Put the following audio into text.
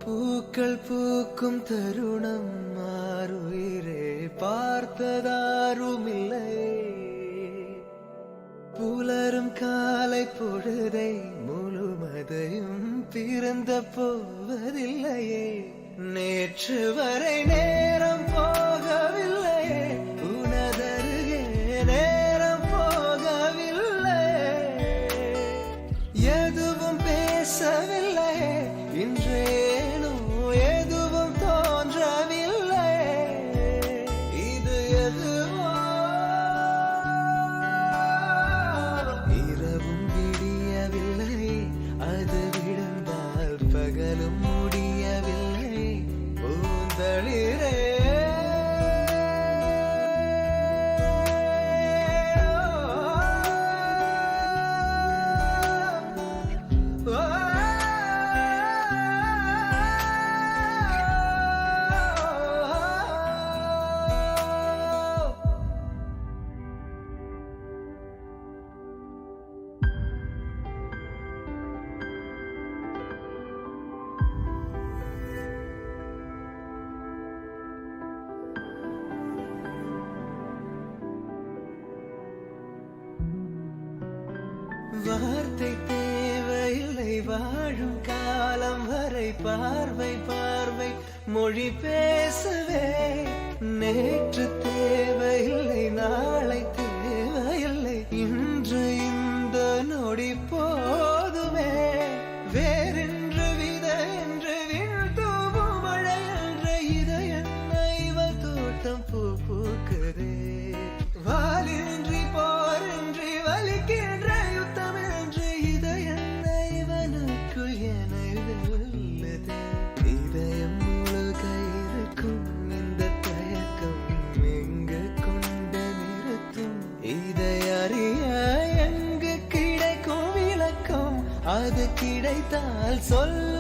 பூக்கள் பூக்கும் தருணம் மாறுயிரே பார்த்ததாருமில்லை. புலரும் காலை பொழுதை முழுமதையும் பிறந்த போவதில்லையே. நேற்று வரை நேரம் போகவில்லையே, உனதருகே நேரம் போகவில்லை. எதுவும் பேசவில்லை, இன்றேனோ எதுவும் தோன்றவில்லை. இது எதுவோ இரவும் விடியவில்லை, அது விழுந்தால் பகலும் முடியவில்லை. பூந்தளிரே வார்த்தை தேவையில்லை, வாழும் காலம் வரை பார்வை பார்வை மொழி பேசவே. நேற்று தேவையில்லை, நாளை தேவையில்லை, இன்று இந்த நொடி போதுமே. வேறென்று வித என்று விழ்தூவும் மழை என்ற இதயன்னை தோட்டம் பூ பூக்குதே. வாலின்றி போரின்றி வலிக்கின்ற யுத்தம் என்று இதயன்னைவனுக்குள் என வெல்லுதே. இதயம் முழுக இருக்கும் இந்த தயக்கம் எங்கு கொண்டு நிறுத்தும்? இதை அறிய எங்கு கிடைக்கும் விளக்கம்? அது கிடைத்தால் சொல்ல